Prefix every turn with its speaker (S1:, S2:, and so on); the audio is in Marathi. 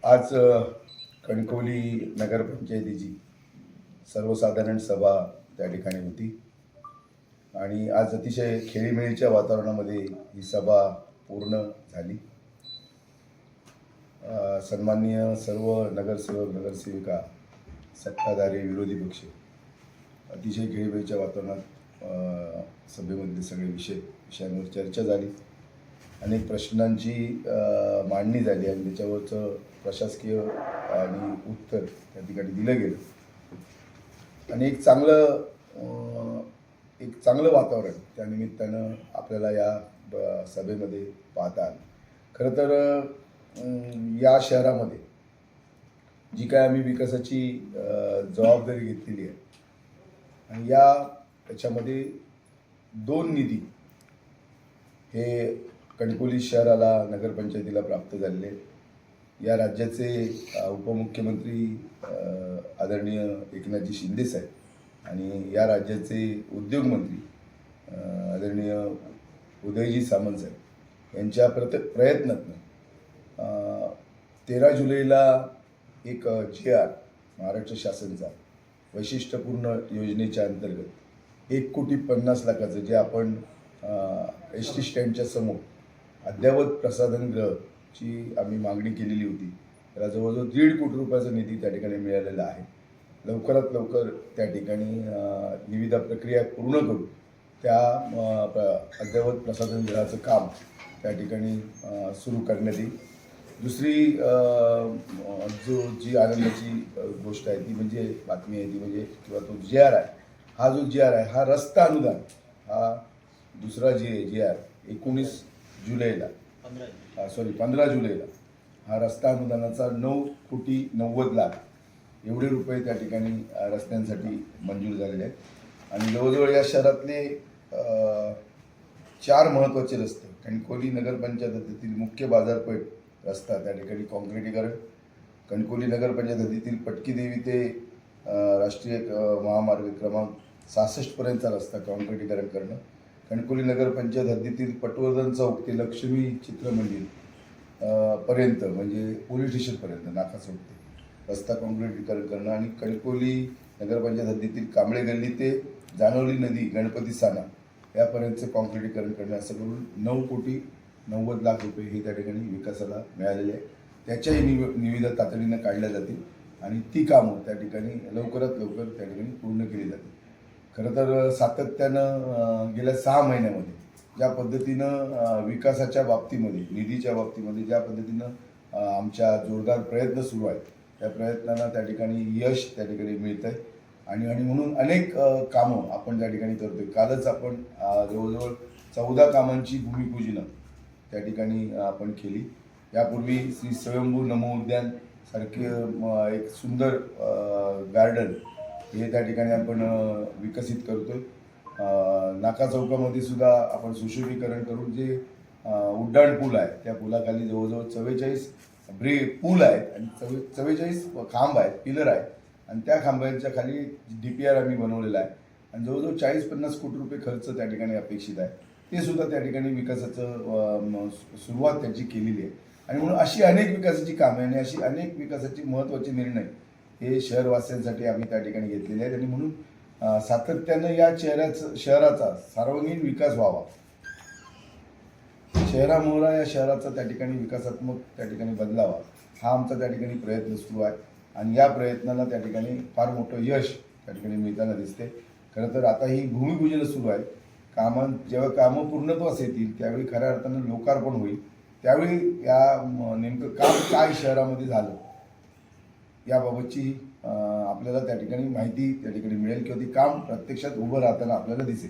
S1: आज कणकवली नगरपंचायतीची सर्वसाधारण सभा त्या ठिकाणी होती आणि आज अतिशय खेळीमेळीच्या वातावरणामध्ये ही सभा पूर्ण झाली. सन्माननीय सर्व नगरसेवक नगरसेविका, सत्ताधारी विरोधी पक्ष अतिशय खेळीमेळीच्या वातावरणात सभेमधले सगळे विषयांवर चर्चा झाली. अनेक प्रश्नांची मांडणी झाली आणि त्याच्यावरचं प्रशासकीय आणि उत्तर त्या ठिकाणी दिलं गेलं आणि एक चांगलं वातावरण त्या निमित्तानं आपल्याला या सभेमध्ये पाहता आलं. खरं तर या शहरामध्ये जी काय आम्ही विकासाची जबाबदारी घेतलेली आहे आणि याच्यामध्ये 2 निधी हे कणकवली शहराला नगरपंचायतीला प्राप्त झालेले. या राज्याचे उपमुख्यमंत्री आदरणीय एकनाथजी शिंदे साहेब आणि या राज्याचे उद्योगमंत्री आदरणीय उदयजी सामंत साहेब यांच्या प्रयत्नातनं 13 जुलैला एक GR महाराष्ट्र शासनाचा वैशिष्ट्यपूर्ण योजनेच्या अंतर्गत 1,50,00,000 जे आपण ST स्टँडच्या समोर अद्ययावत प्रसाधनगृहची आम्ही मागणी केलेली होती. त्याला जवळजवळ 1.5 कोटी रुपयाचा निधी त्या ठिकाणी मिळालेला आहे. लवकरात लवकर त्या ठिकाणी निविदा प्रक्रिया पूर्ण करून त्या अद्ययावत प्रसाधनगृहाचं काम त्या ठिकाणी सुरू करण्यात येईल. दुसरी जी आनंदाची गोष्ट आहे ती म्हणजे बातमी आहे ती म्हणजे किंवा तो GR आहे, हा जो GR आहे हा रस्ता अनुदान हा दुसरा GR 15 जुलैला हा रस्ता अनुदानाचा 9,90,00,000 एवढे रुपये त्या ठिकाणी रस्त्यांसाठी मंजूर झालेले आहेत. आणि जवळजवळ या शहरातले 4 महत्त्वाचे रस्ते, कणकवली नगरपंचायत हद्दीतील मुख्य बाजारपेठ रस्ता त्या ठिकाणी काँक्रिटीकरण, कणकवली नगरपंचायत हद्दीतील पटकी देवी ते राष्ट्रीय महामार्ग क्रमांक 66 पर्यंतचा रस्ता काँक्रिटीकरण करणं, कणकवली नगरपंचायत हद्दीतील पटवर्धन चौक ते लक्ष्मी चित्रमंदिर पर्यंत म्हणजे पोलीस स्टेशनपर्यंत नाका चौक ते रस्ता काँक्रिटीकरण करणं आणि कणकवली नगरपंचायत हद्दीतील कांबळे गल्ली ते जानवली नदी गणपती साना यापर्यंतचं काँक्रिटीकरण करणं असं करून 9,90,00,000 रुपये हे त्या ठिकाणी विकासाला मिळालेले आहे. त्याच्याही निविदा तातडीनं काढल्या जातील आणि ती कामं त्या ठिकाणी लवकरात लवकर त्या ठिकाणी पूर्ण केली जातील. खरं तर सातत्यानं गेल्या 6 महिन्यामध्ये ज्या पद्धतीनं विकासाच्या बाबतीमध्ये निधीच्या बाबतीमध्ये ज्या पद्धतीनं आमच्या जोरदार प्रयत्न सुरू आहेत त्या प्रयत्नांना त्या ठिकाणी यश त्या ठिकाणी मिळतं आहे आणि म्हणून अनेक कामं आपण त्या ठिकाणी करतो आहे. कालच आपण जवळजवळ 14 कामांची भूमिपूजनं त्या ठिकाणी आपण केली. यापूर्वी श्री स्वयंभू नमो उद्यान सारखे एक सुंदर गार्डन हे त्या ठिकाणी आपण विकसित करतोय. नाका चौकामध्ये सुद्धा आपण सुशोभीकरण करून जे उड्डाण पूल आहे त्या पुलाखाली जवळजवळ 44 पूल आहेत आणि 44 खांब आहेत, पिलर आहेत आणि त्या खांबांच्या खाली DPR आम्ही बनवलेला आहे आणि जवळजवळ 40-50 कोटी रुपये खर्च त्या ठिकाणी अपेक्षित आहे. ते सुद्धा त्या ठिकाणी विकासाचं सुरुवात त्याची केलेली आहे आणि म्हणून अशी अनेक विकासाची कामे आणि अशी अनेक विकासाची महत्त्वाचे निर्णय हे शहरवासियांसाठी आम्ही त्या ठिकाणी घेतलेले आहेत आणि म्हणून सातत्यानं या शहराचा सर्वांगीण विकास व्हावा, शहरामुळं या शहराचा त्या ठिकाणी विकासात्मक त्या ठिकाणी बदलावा हा आमचा त्या ठिकाणी प्रयत्न सुरू आहे आणि या प्रयत्नाला त्या ठिकाणी फार मोठं यश त्या ठिकाणी मिळताना दिसते. खरं तर आता ही भूमिपूजनं सुरू आहे. जेव्हा कामं पूर्णत्वास येतील त्यावेळी खऱ्या अर्थानं लोकार्पण होईल. त्यावेळी या नेमकं काम काय शहरामध्ये झालं याबाबतची आपल्याला त्या ठिकाणी माहिती त्या ठिकाणी मिळेल किंवा ती काम प्रत्यक्षात उभं राहताना आपल्याला दिसेल.